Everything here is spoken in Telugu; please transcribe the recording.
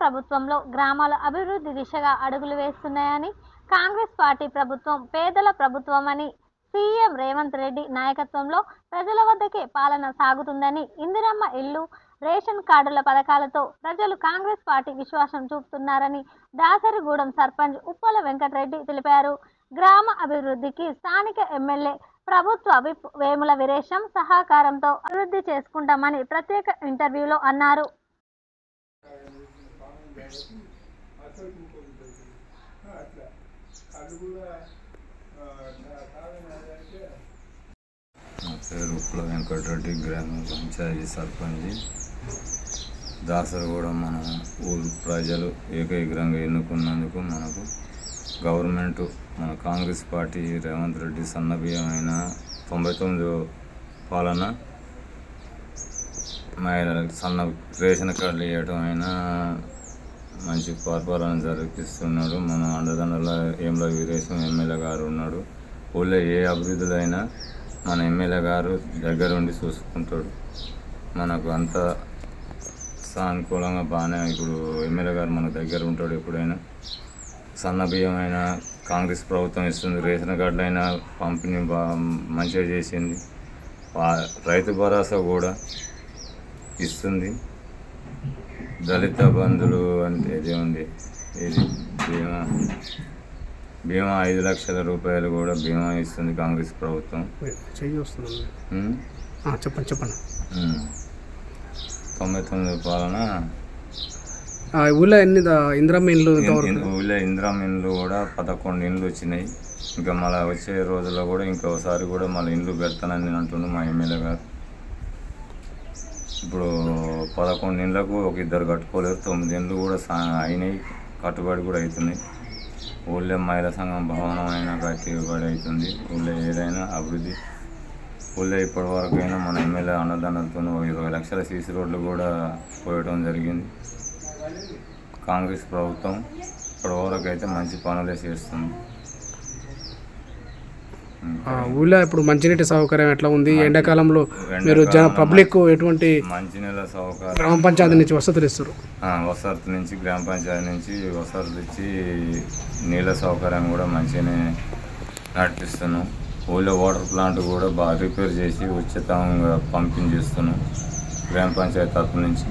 ప్రభుత్వంలో గ్రామాల అభివృద్ధి దిశగా అడుగులు వేస్తున్నాయని, కాంగ్రెస్ పార్టీ ప్రభుత్వం పేదల ప్రభుత్వమని, సీఎం రేవంత్ రెడ్డి నాయకత్వంలో ప్రజల వద్దకే పాలన సాగుతుందని, ఇందిరమ్మ ఇల్లు, రేషన్ కార్డుల పథకాలతో ప్రజలు కాంగ్రెస్ పార్టీ విశ్వాసం చూపుతున్నారని దాసరిగూడెం సర్పంచ్ ఉప్పల వెంకటరెడ్డి తెలిపారు. గ్రామ అభివృద్ధికి స్థానిక ఎమ్మెల్యే ప్రభుత్వ విప్ వేముల వీరేశం సహకారంతో అభివృద్ధి చేసుకుంటామని ప్రత్యేక ఇంటర్వ్యూలో అన్నారు. నా పేరు ఉప్పల వెంకటరెడ్డి, గ్రామ పంచాయతీ సర్పంచ్. దాసరిగూడెం మన ఊరు ప్రజలు ఏకగ్రంగా ఎన్నుకున్నందుకు మనకు గవర్నమెంట్ మన కాంగ్రెస్ పార్టీ రేవంత్ రెడ్డి సన్నబియ్యమైన 99 పాలన, మహిళలకు సన్న రేషన్ కార్డులు ఇవ్వటం అయినా మంచి పరిపాలన జరిపిస్తున్నాడు. మన అండదండల వేముల వీరేశం ఎమ్మెల్యే గారు ఉన్నాడు. ఊళ్ళో ఏ అభివృద్ధులైనా మన ఎమ్మెల్యే గారు దగ్గరుండి చూసుకుంటాడు. మనకు అంత సానుకూలంగా బాగానే ఇప్పుడు ఎమ్మెల్యే గారు మన దగ్గర ఉంటాడు. ఎప్పుడైనా సన్న బియ్యం అయినా కాంగ్రెస్ ప్రభుత్వం ఇస్తుంది, రేషన్ కార్డులు అయినా పంపిణీ మంచిగా చేసింది, రైతు భరోసా కూడా ఇస్తుంది. దళిత బంధువులు అంటే ఇది ఉంది, ఇది బీమా 5 లక్షల రూపాయలు కూడా బీమా ఇస్తుంది కాంగ్రెస్ ప్రభుత్వం. చెప్పండి 99 పాలన. ఊళ్ళో ఎన్ని ఇందిరమ్మ ఇండ్లు? ఊళ్ళో ఇందిరమ్మ ఇండ్లు కూడా 11 ఇండ్లు వచ్చినాయి. ఇంకా మళ్ళీ వచ్చే రోజుల్లో కూడా ఇంకోసారి కూడా మళ్ళీ ఇండ్లు పెడతానని అంటుండు మా ఎమ్మెల్యే గారు. ఇప్పుడు 11 ఇండ్లకు ఒక ఇద్దరు కట్టుకోలేరు, 9 ఇండ్లు కూడా అయినాయి, కట్టుబడి కూడా అవుతున్నాయి. ఊళ్ళో మహిళా సంఘం భవనం అయినా కట్టుబడి అవుతుంది. ఊళ్ళో ఏదైనా అభివృద్ధి. ఊళ్ళో ఇప్పటి వరకైనా మన ఎమ్మెల్యే అన్నదానాలతో 20 లక్షల సీసీ రోడ్లు కూడా పోయడం జరిగింది. కాంగ్రెస్ ప్రభుత్వం ఇప్పటి వరకు అయితే మంచి పనులే చేస్తుంది. ఊళ్ళో ఇప్పుడు మంచినీటి సౌకర్యం ఎట్లా ఉంది? ఎండాకాలంలో మీరు పబ్లిక్ ఎటువంటి మంచినీళ్ళ సౌకర్యం గ్రామ పంచాయతీ నుంచి వసతులు ఇస్తారు? వసతి నుంచి గ్రామ పంచాయతీ నుంచి వసతులు ఇచ్చి నీళ్ళ సౌకర్యం కూడా మంచిగానే నడిపిస్తున్నాం. ఊళ్ళో వాటర్ ప్లాంట్ కూడా బాగా రిపేర్ చేసి ఉచితంగా పంపిణీ చేస్తున్నాం గ్రామ పంచాయతీ తరఫు నుంచి.